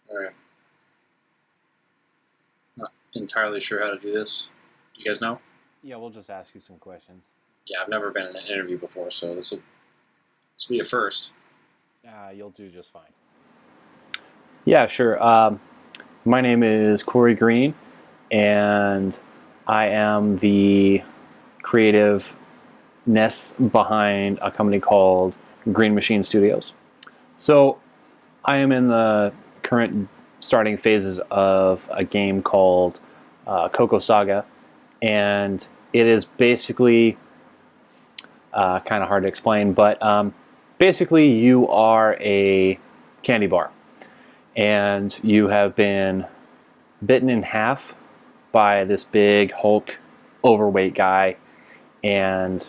Alright. Not entirely sure how to do this. Do you guys know? Yeah, we'll just ask you some questions. Yeah, I've never been in an interview before, so this will be a first. You'll do just fine. Yeah, sure. My name is Corey Green, and I am the creative ness behind a company called Green Machine Studios. So I am in the current starting phases of a game called Coco Saga, and it is basically kind of hard to explain, but basically you are a candy bar, and you have been bitten in half by this big Hulk overweight guy, and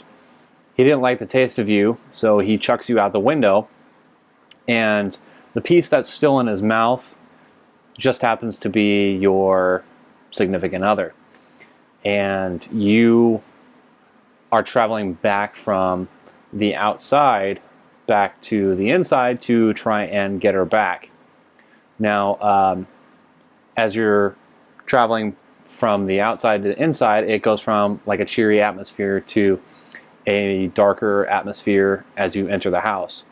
he didn't like the taste of you, so he chucks you out the window, and the piece that's still in his mouth just happens to be your significant other. And you are traveling back from the outside back to the inside to try and get her back. Now, as you're traveling from the outside to the inside, it goes from like a cheery atmosphere to a darker atmosphere as you enter the house.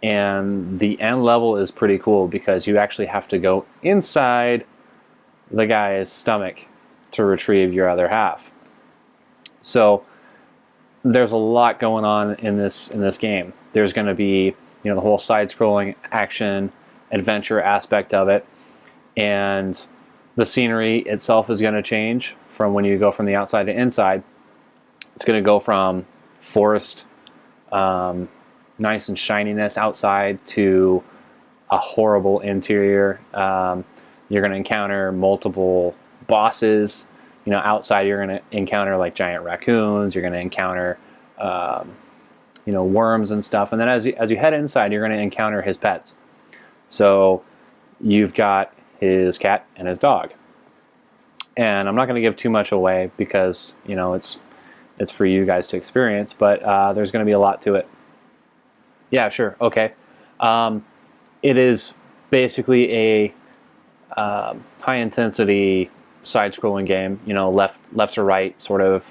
And the end level is pretty cool because you actually have to go inside the guy's stomach to retrieve your other half. So there's a lot going on in this game. There's going to be, the whole side-scrolling action adventure aspect of it, and the scenery itself is going to change from when you go from the outside to inside. It's going to go from forest, nice and shininess outside, to a horrible interior. You're going to encounter multiple bosses. Outside you're going to encounter like giant raccoons. You're going to encounter, worms and stuff. And then as you head inside, you're going to encounter his pets. So you've got his cat and his dog. And I'm not going to give too much away because it's for you guys to experience. But there's going to be a lot to it. Yeah, sure. Okay. It is basically a high intensity side-scrolling game, left to right, sort of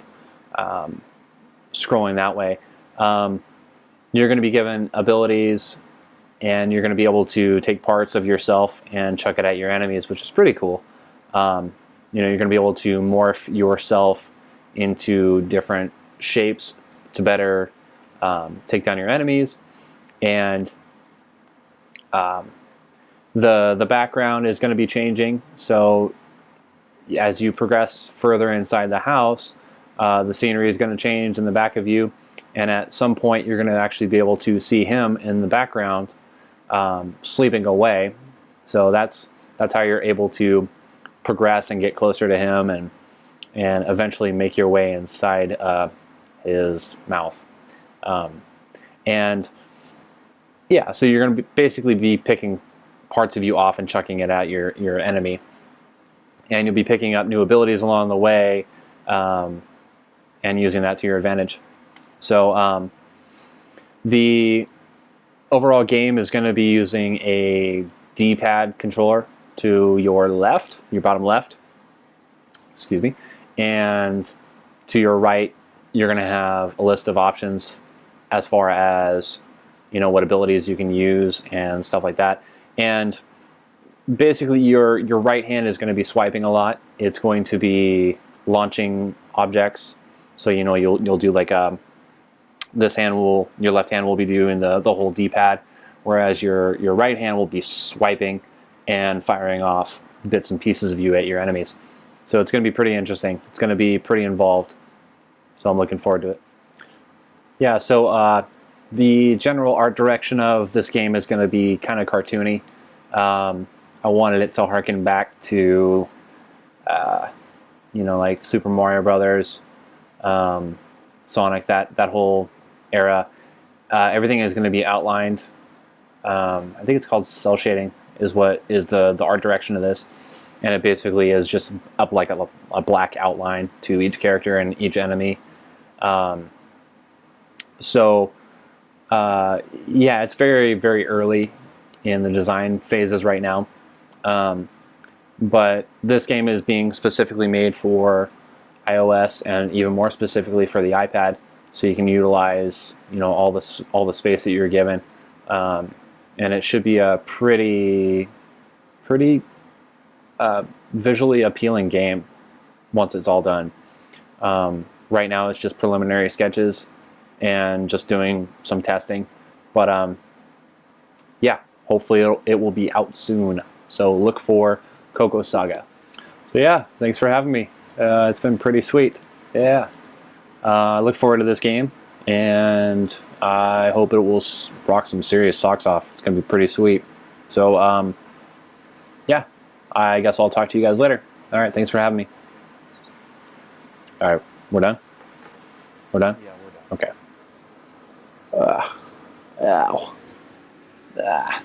scrolling that way. You're going to be given abilities, and you're going to be able to take parts of yourself and chuck it at your enemies, which is pretty cool. You're going to be able to morph yourself into different shapes to better take down your enemies, and the background is going to be changing. So as you progress further inside the house, the scenery is going to change in the back of you, and at some point you're going to actually be able to see him in the background sleeping away. So that's how you're able to progress and get closer to him, and eventually make your way inside his mouth. And yeah, so you're going to basically be picking parts of you off and chucking it at your enemy. And you'll be picking up new abilities along the way, and using that to your advantage. So the overall game is going to be using a D-pad controller to your left, your bottom left, excuse me, and to your right, you're going to have a list of options as far as what abilities you can use and stuff like that. And basically your right hand is going to be swiping a lot. It's going to be launching objects. So you'll do like your left hand will be doing the whole D-pad, whereas your right hand will be swiping and firing off bits and pieces of you at your enemies. So it's going to be pretty interesting. It's going to be pretty involved. So I'm looking forward to it. Yeah, so the general art direction of this game is going to be kind of cartoony. I wanted it to harken back to, like Super Mario Brothers, Sonic, that whole era. Everything is going to be outlined. I think it's called cell shading is what is the art direction of this. And it basically is just up like a black outline to each character and each enemy. So yeah, it's very, very early in the design phases right now. But this game is being specifically made for iOS and even more specifically for the iPad, so you can utilize all the space that you're given, and it should be a pretty visually appealing game once it's all done. Right now it's just preliminary sketches and just doing some testing, but yeah, hopefully it will be out soon. So look for Coco Saga. So yeah, thanks for having me. It's been pretty sweet. Yeah. I look forward to this game, and I hope it will rock some serious socks off. It's going to be pretty sweet. So yeah, I guess I'll talk to you guys later. All right, thanks for having me. All right, we're done? We're done? Yeah, we're done. Okay. Ow. Ah.